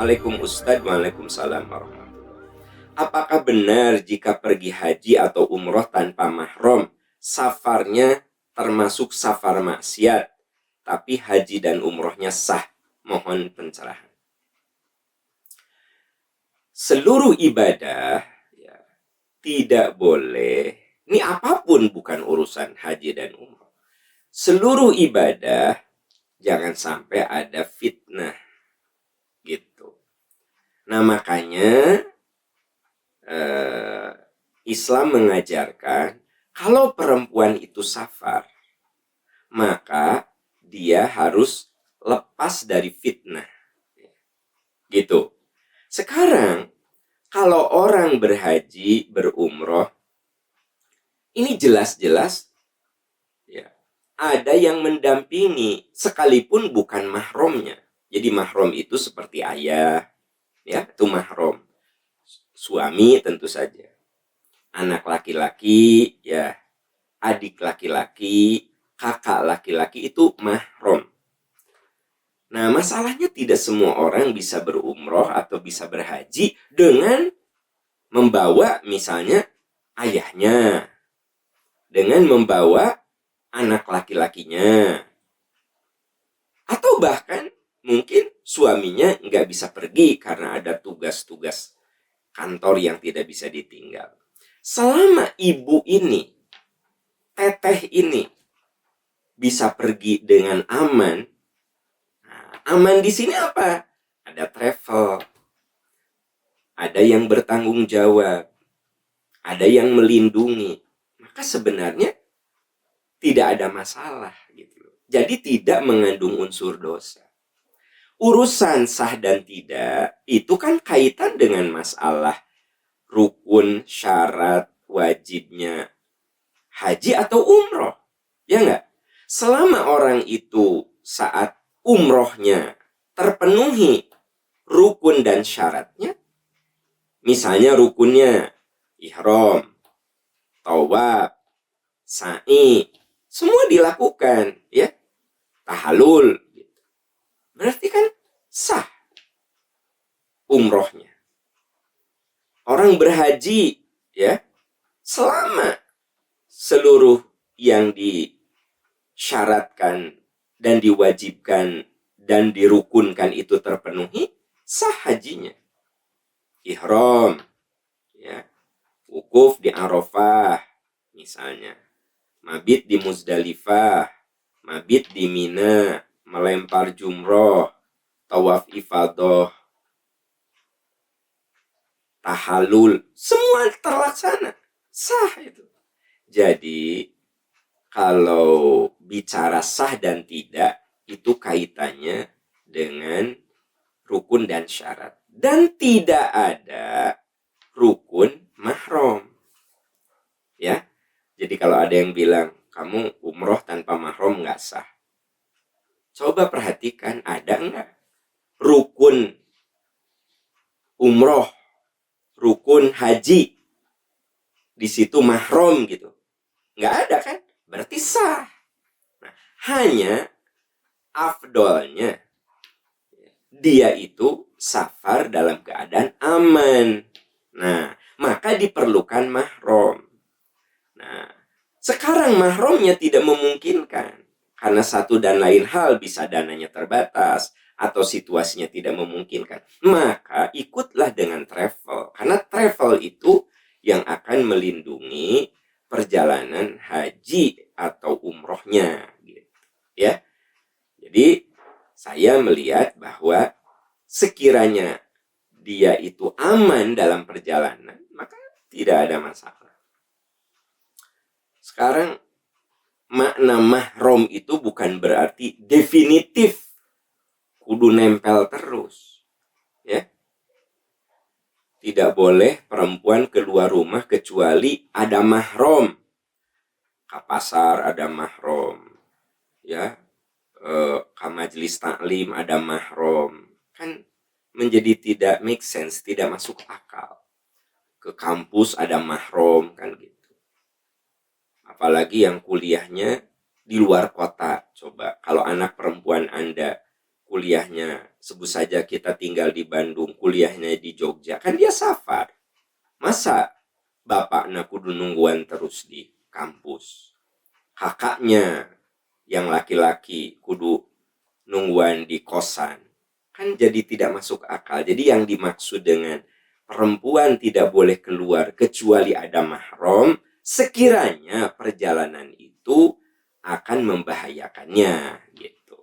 Assalamualaikum Ustadz. Waalaikumsalam warahmatullahi. Apakah benar jika pergi haji atau umroh tanpa mahram, safarnya termasuk safar maksiat, tapi haji dan umrohnya sah? Mohon pencerahan. Seluruh ibadah ya, tidak boleh, ini apapun bukan urusan haji dan umroh. Seluruh ibadah jangan sampai ada fitnah. Gitu. Nah makanya Islam mengajarkan kalau perempuan itu safar, maka dia harus lepas dari fitnah. Gitu. Sekarang kalau orang berhaji, berumroh, ini jelas-jelas ya, ada yang mendampingi sekalipun bukan mahramnya. Jadi mahram itu seperti ayah, ya, itu mahram. Suami tentu saja. Anak laki-laki, ya, adik laki-laki, kakak laki-laki itu mahram. Nah, masalahnya tidak semua orang bisa berumroh atau bisa berhaji dengan membawa misalnya ayahnya, dengan membawa anak laki-lakinya, atau bahkan mungkin suaminya nggak bisa pergi karena ada tugas-tugas kantor yang tidak bisa ditinggal. Selama ibu ini, teteh ini bisa pergi dengan aman. Nah, aman di sini apa? Ada travel, ada yang bertanggung jawab, ada yang melindungi. Maka sebenarnya tidak ada masalah gitu. Jadi tidak mengandung unsur dosa. Urusan sah dan tidak itu kan kaitan dengan masalah rukun, syarat, wajibnya haji atau umroh. Ya enggak? Selama orang itu saat umrohnya terpenuhi rukun dan syaratnya, misalnya rukunnya ihram, tawaf, sa'i, semua dilakukan, ya, tahallul, berarti kan sah umrohnya. Orang berhaji, ya, selama seluruh yang disyaratkan dan diwajibkan dan dirukunkan itu terpenuhi, sah hajinya. Ihram, ya, wukuf di Arafah, misalnya, mabit di Muzdalifah, mabit di Mina, melempar jumroh, tawaf ifadah, tahallul, semua terlaksana, sah itu. Jadi kalau bicara sah dan tidak itu kaitannya dengan rukun dan syarat, dan tidak ada rukun mahram. Ya, jadi kalau ada yang bilang kamu umroh tanpa mahram nggak sah, coba perhatikan ada nggak rukun umroh, rukun haji di situ mahram gitu? Nggak ada kan? Berarti sah. Nah, hanya afdolnya dia itu safar dalam keadaan aman. Nah, maka diperlukan mahram. Nah, sekarang mahramnya tidak memungkinkan karena satu dan lain hal, bisa dananya terbatas atau situasinya tidak memungkinkan, maka ikutlah dengan travel, karena travel itu yang akan melindungi perjalanan haji atau umrohnya, gitu. Ya, jadi saya melihat bahwa sekiranya dia itu aman dalam perjalanan, maka tidak ada masalah. Sekarang makna mahram itu bukan berarti definitif kudu nempel terus, ya. Tidak boleh perempuan keluar rumah kecuali ada mahram. Ke pasar ada mahram, ya, ke majelis taklim ada mahram. Kan menjadi tidak make sense, tidak masuk akal. Ke kampus ada mahram, kan gitu. Apalagi yang kuliahnya di luar kota. Coba kalau anak perempuan Anda kuliahnya, sebut saja kita tinggal di Bandung, kuliahnya di Jogja, kan dia safar. Masa bapaknya kudu nungguan terus di kampus, kakaknya yang laki-laki kudu nungguan di kosan, kan jadi tidak masuk akal. Jadi yang dimaksud dengan perempuan tidak boleh keluar kecuali ada mahram, sekiranya perjalanan itu akan membahayakannya gitu.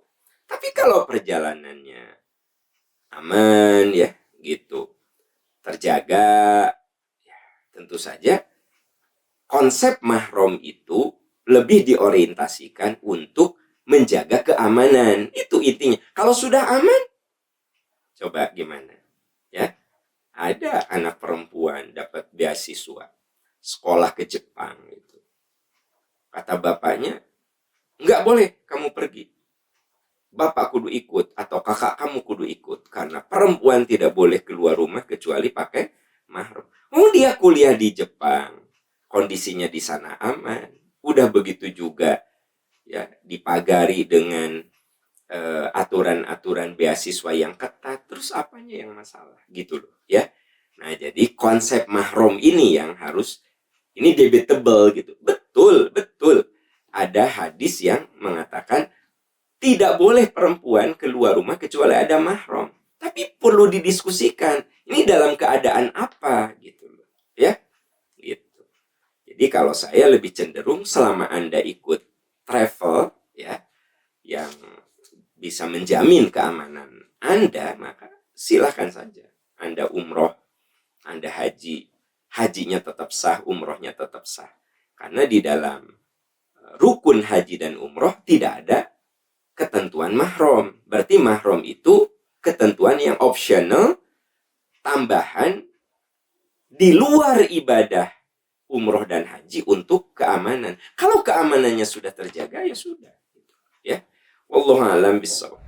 Tapi kalau perjalanannya aman ya gitu, terjaga, ya, tentu saja konsep mahram itu lebih diorientasikan untuk menjaga keamanan. Itu intinya. Kalau sudah aman, coba gimana? Ya, ada anak perempuan dapat beasiswa sekolah ke Jepang gitu. Kata bapaknya, nggak boleh kamu pergi. Bapak kudu ikut atau kakak kamu kudu ikut karena perempuan tidak boleh keluar rumah kecuali pakai mahram. Oh, dia kuliah di Jepang, kondisinya di sana aman. Udah begitu juga ya dipagari dengan aturan-aturan beasiswa yang ketat, terus apanya yang masalah gitu loh ya. Nah, jadi konsep mahram ini yang harus, ini debatable gitu. Betul, betul. Ada hadis yang mengatakan tidak boleh perempuan keluar rumah kecuali ada mahram. Tapi perlu didiskusikan, ini dalam keadaan apa gitu loh ya. Gitu. Jadi kalau saya lebih cenderung selama Anda ikut travel ya yang bisa menjamin keamanan Anda, maka silakan saja. Anda umroh, Anda haji, hajinya tetap sah, umrohnya tetap sah. Karena di dalam rukun haji dan umroh tidak ada ketentuan mahram. Berarti mahram itu ketentuan yang optional, tambahan di luar ibadah umroh dan haji untuk keamanan. Kalau keamanannya sudah terjaga, ya sudah. Ya, wallahu a'lam bishawab.